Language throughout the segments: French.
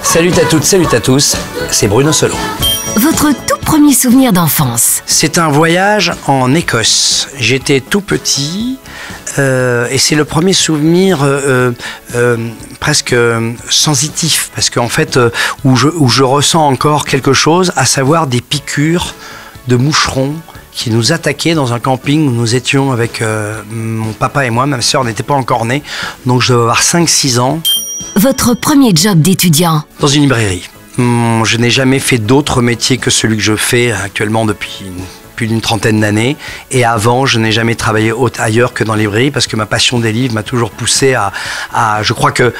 Salut à toutes, salut à tous, c'est Bruno Solo. Votre tout premier souvenir d'enfance? C'est un voyage en Écosse. J'étais tout petit et c'est le premier souvenir presque sensitif parce qu'en fait où je ressens encore quelque chose, à savoir des piqûres de moucherons qui nous attaquaient dans un camping où nous étions avec mon papa et moi. Ma sœur n'était pas encore née, donc je devais avoir 5-6 ans. Votre premier job d'étudiant? Dans une librairie. Je n'ai jamais fait d'autre métier que celui que je fais actuellement depuis plus d'une trentaine d'années. Et avant, je n'ai jamais travaillé ailleurs que dans les librairies parce que ma passion des livres m'a toujours poussé je crois que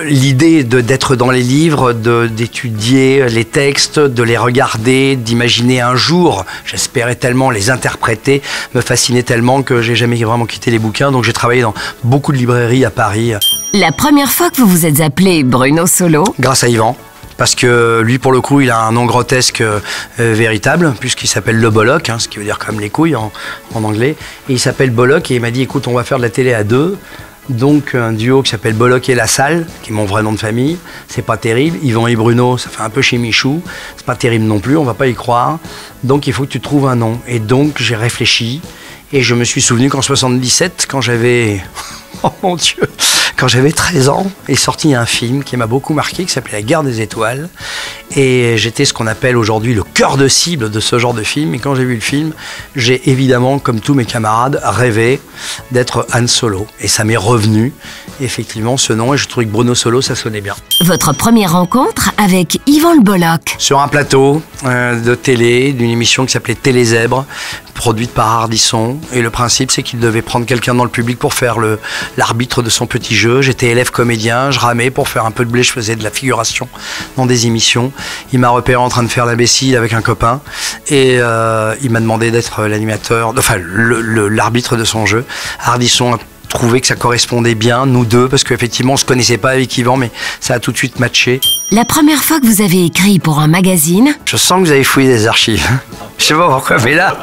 l'idée d'être dans les livres, d'étudier les textes, de les regarder, d'imaginer un jour, j'espérais tellement les interpréter, me fascinait tellement que j'ai jamais vraiment quitté les bouquins. Donc j'ai travaillé dans beaucoup de librairies à Paris. La première fois que vous vous êtes appelé Bruno Solo? Grâce à Yvan. Parce que lui, pour le coup, il a un nom grotesque véritable, puisqu'il s'appelle le Bollock, ce qui veut dire comme les couilles en anglais. Et il s'appelle Bollock et il m'a dit, écoute, on va faire de la télé à deux. Donc un duo qui s'appelle Bollock et Lassalle, qui est mon vrai nom de famille. C'est pas terrible. Yvan et Bruno, ça fait un peu chez Michou. C'est pas terrible non plus, on va pas y croire. Donc il faut que tu trouves un nom. Et donc j'ai réfléchi et je me suis souvenu qu'en 77, quand j'avais... Oh mon Dieu! Quand j'avais 13 ans, est sorti un film qui m'a beaucoup marqué, qui s'appelait La Guerre des Étoiles. Et j'étais ce qu'on appelle aujourd'hui le cœur de cible de ce genre de film. Et quand j'ai vu le film, j'ai évidemment, comme tous mes camarades, rêvé d'être Han Solo. Et ça m'est revenu, effectivement, ce nom. Et je trouvais que Bruno Solo, ça sonnait bien. Votre première rencontre avec Yvan le Bollock? Sur un plateau de télé, d'une émission qui s'appelait Télézèbre, produite par Ardisson. Et le principe, c'est qu'il devait prendre quelqu'un dans le public pour faire l'arbitre de son petit jeu. J'étais élève comédien, je ramais pour faire un peu de blé, je faisais de la figuration dans des émissions. Il m'a repéré en train de faire l'imbécile avec un copain et il m'a demandé d'être l'animateur, enfin l'arbitre de son jeu. Ardisson a trouvé que ça correspondait bien, nous deux, parce qu'effectivement on se connaissait pas avec Yvan, mais ça a tout de suite matché. La première fois que vous avez écrit pour un magazine? Je sens que vous avez fouillé des archives. Je sais pas pourquoi, mais là,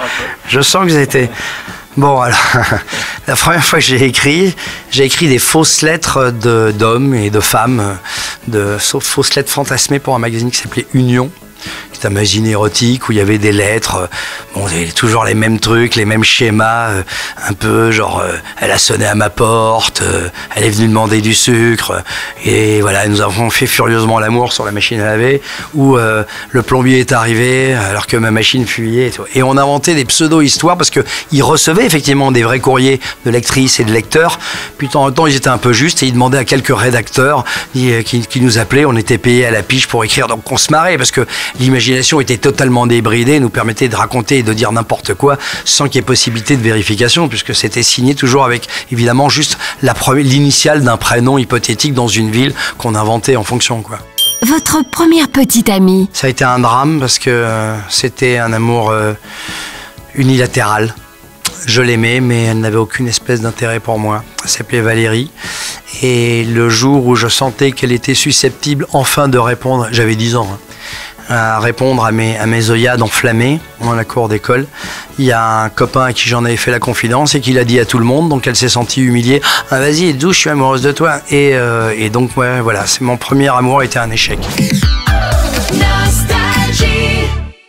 je sens que vous avez été... Bon, alors, la première fois que j'ai écrit des fausses lettres d'hommes et de femmes, fausses lettres fantasmées pour un magazine qui s'appelait Union, qui est un magazine érotique où il y avait des lettres, bon, il y avait toujours les mêmes trucs, les mêmes schémas, un peu genre, elle a sonné à ma porte, elle est venue demander du sucre, et voilà, nous avons fait furieusement l'amour sur la machine à laver, où le plombier est arrivé alors que ma machine fuyait, et on inventait des pseudo-histoires parce qu'ils recevaient effectivement des vrais courriers de lectrices et de lecteurs, puis de temps en temps ils étaient un peu justes et ils demandaient à quelques rédacteurs qui nous appelaient, on était payés à la pige pour écrire, donc on se marrait parce que l'imagination était totalement débridée, nous permettait de raconter et de dire n'importe quoi sans qu'il y ait possibilité de vérification, puisque c'était signé toujours avec évidemment juste l'initiale d'un prénom hypothétique dans une ville qu'on inventait en fonction, quoi. Votre première petite amie? Ça a été un drame parce que c'était un amour unilatéral. Je l'aimais, mais elle n'avait aucune espèce d'intérêt pour moi. Elle s'appelait Valérie. Et le jour où je sentais qu'elle était susceptible enfin de répondre, j'avais 10 ans, à répondre à mes œillades enflammées dans la cour d'école, il y a un copain à qui j'en avais fait la confidence et qui l'a dit à tout le monde, donc elle s'est sentie humiliée. Ah, vas-y, d'où je suis amoureuse de toi. Et donc ouais, voilà, mon premier amour était un échec.